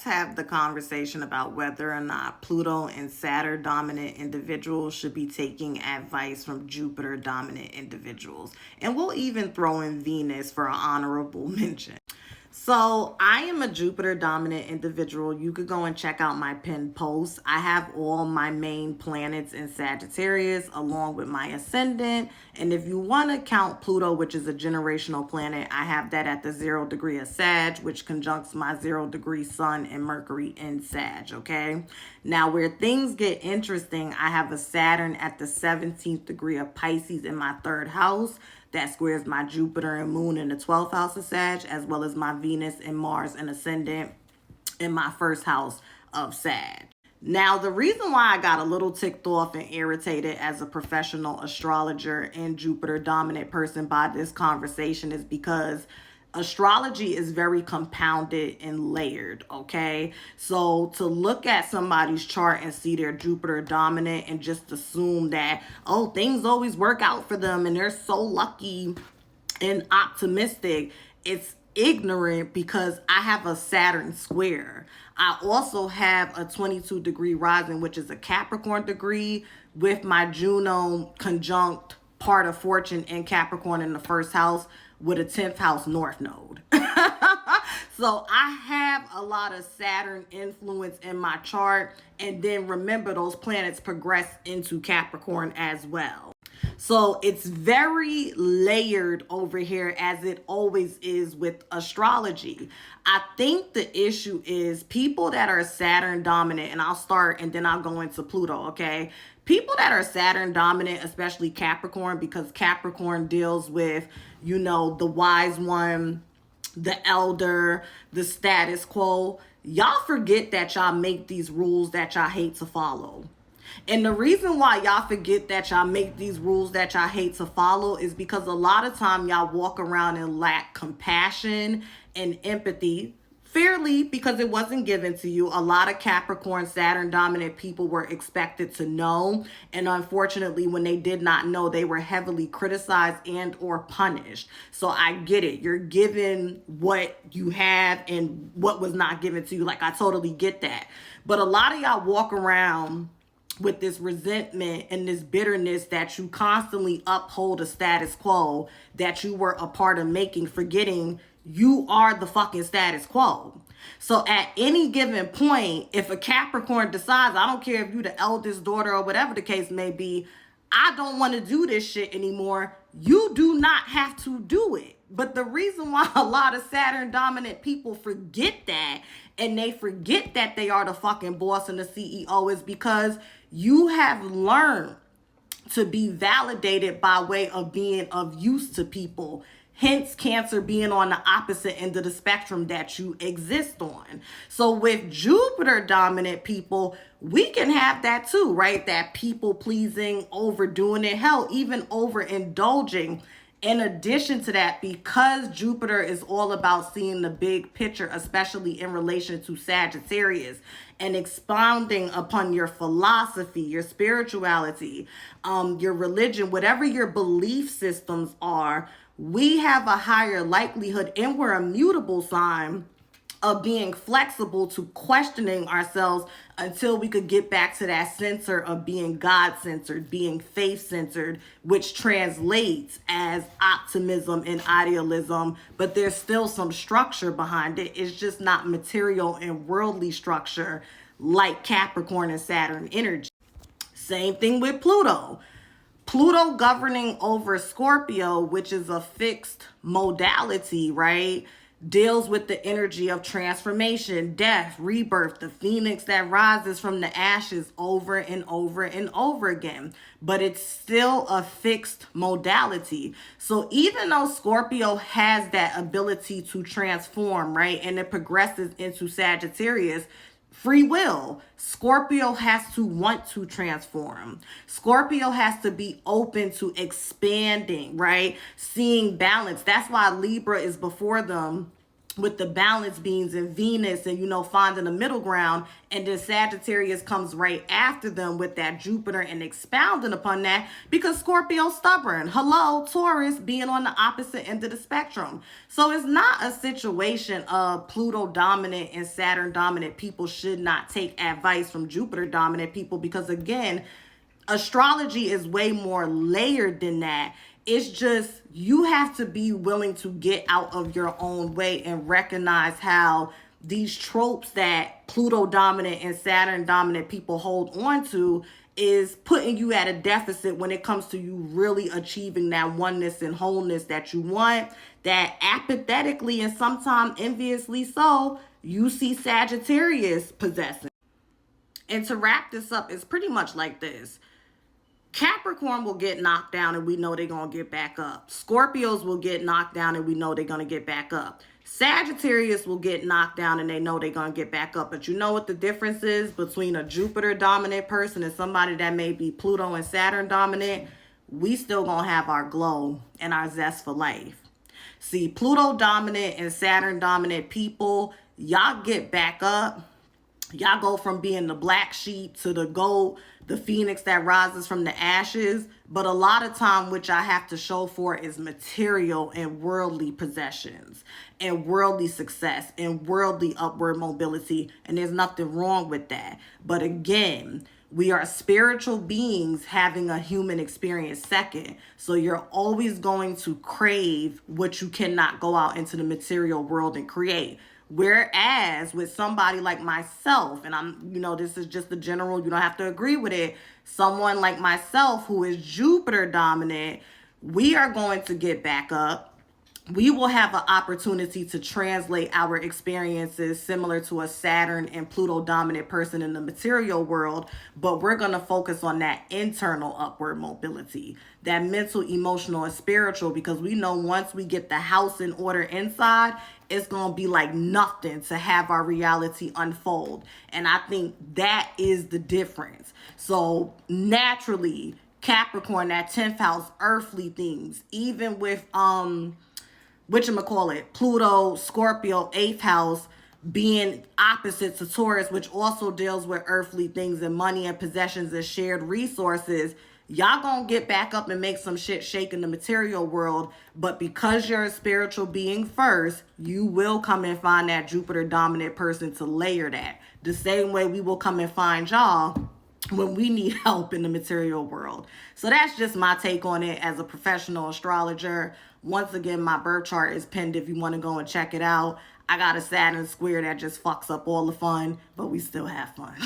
let's have the conversation about whether or not Pluto and Saturn dominant individuals should be taking advice from Jupiter dominant individuals. And we'll even throw in Venus for an honorable mention. So I am a Jupiter dominant individual. You could go and check out my pinned post. I have all my main planets in Sagittarius along with my ascendant. And if you want to count Pluto, which is a generational planet, I have that at the 0 degree of Sag, which conjuncts my 0 degree Sun and Mercury in Sag, okay? Now, where things get interesting, I have a Saturn at the 17th degree of Pisces in my 3rd house. That squares my Jupiter and Moon in the 12th house of Sag, as well as my Venus and Mars and Ascendant in my 1st house of Sag. Now, the reason why I got a little ticked off and irritated as a professional astrologer and Jupiter dominant person by this conversation is because astrology is very compounded and layered, okay? So to look at somebody's chart and see their Jupiter dominant and just assume that, oh, things always work out for them and they're so lucky and optimistic, it's ignorant because I have a Saturn square. I also have a 22 degree rising, which is a Capricorn degree, with my Juno conjunct part of fortune in Capricorn in the 1st house, with a 10th house north node. So I have a lot of Saturn influence in my chart. And then remember, those planets progress into Capricorn as well. So it's very layered over here, as it always is with astrology. I think the issue is people that are Saturn dominant, and I'll start and then I'll go into Pluto, okay? People that are Saturn dominant, especially Capricorn, because Capricorn deals with, you know, the wise one, the elder, the status quo. Y'all forget that y'all make these rules that y'all hate to follow. And the reason why y'all forget that y'all make these rules that y'all hate to follow is because a lot of time y'all walk around and lack compassion and empathy. Fairly, because it wasn't given to you. A lot of Capricorn, Saturn dominant people were expected to know. And unfortunately, when they did not know, they were heavily criticized and or punished. So I get it. You're given what you have and what was not given to you. Like, I totally get that. But a lot of y'all walk around with this resentment and this bitterness that you constantly uphold a status quo that you were a part of making, forgetting you are the fucking status quo. So at any given point, if a Capricorn decides, I don't care if you're the eldest daughter or whatever the case may be, I don't want to do this shit anymore, you do not have to do it. But the reason why a lot of Saturn dominant people forget that, and they forget that they are the fucking boss and the CEO, is because you have learned to be validated by way of being of use to people. Hence, Cancer being on the opposite end of the spectrum that you exist on. So with Jupiter dominant people, we can have that too, right? That people pleasing, overdoing it, hell, even overindulging. In addition to that, because Jupiter is all about seeing the big picture, especially in relation to Sagittarius, and expounding upon your philosophy, your spirituality, your religion, whatever your belief systems are, we have a higher likelihood, and we're a mutable sign, of being flexible to questioning ourselves until we could get back to that center of being God-centered, being faith-centered, which translates as optimism and idealism, but there's still some structure behind it. It's just not material and worldly structure like Capricorn and Saturn energy. Same thing with Pluto. Pluto governing over Scorpio, which is a fixed modality, right? Deals with the energy of transformation, death, rebirth, the phoenix that rises from the ashes over and over and over again. But it's still a fixed modality. So even though Scorpio has that ability to transform, right, and it progresses into Sagittarius, free will, Scorpio has to want to transform. Scorpio has to be open to expanding, right? Seeing balance. That's why Libra is before them with the balance beings and Venus and, finding the middle ground. And then Sagittarius comes right after them with that Jupiter and expounding upon that, because Scorpio's stubborn. Hello, Taurus being on the opposite end of the spectrum. So it's not a situation of Pluto dominant and Saturn dominant people should not take advice from Jupiter dominant people, because again, astrology is way more layered than that. It's just you have to be willing to get out of your own way and recognize how these tropes that Pluto dominant and Saturn dominant people hold on to is putting you at a deficit when it comes to you really achieving that oneness and wholeness that you want, that apathetically and sometimes enviously so, you see Sagittarius possessing. And to wrap this up, it's pretty much like this. Capricorn will get knocked down and we know they're going to get back up. Scorpios will get knocked down and we know they're going to get back up. Sagittarius will get knocked down and they know they're going to get back up. But you know what the difference is between a Jupiter dominant person and somebody that may be Pluto and Saturn dominant? We still going to have our glow and our zest for life. See, Pluto dominant and Saturn dominant people, y'all get back up. Y'all go from being the black sheep to the goat, the phoenix that rises from the ashes. But a lot of time, which I have to show for is material and worldly possessions and worldly success and worldly upward mobility. And there's nothing wrong with that. But again, we are spiritual beings having a human experience second. So you're always going to crave what you cannot go out into the material world and create. Whereas with somebody like myself, and this is just the general, you don't have to agree with it. Someone like myself who is Jupiter dominant, we are going to get back up. We will have an opportunity to translate our experiences similar to a Saturn and Pluto dominant person in the material world, but we're going to focus on that internal upward mobility, that mental, emotional, and spiritual, because we know once we get the house in order inside, it's going to be like nothing to have our reality unfold. And I think that is the difference. So naturally, Capricorn, that 10th house, earthly things, even with, Pluto, Scorpio, 8th house being opposite to Taurus, which also deals with earthly things and money and possessions and shared resources. Y'all gonna get back up and make some shit shake in the material world. But because you're a spiritual being first, you will come and find that Jupiter dominant person to layer that. The same way we will come and find y'all when we need help in the material world. So that's just my take on it as a professional astrologer. Once again, my birth chart is pinned if you want to go and check it out. I got a Saturn square that just fucks up all the fun, but we still have fun.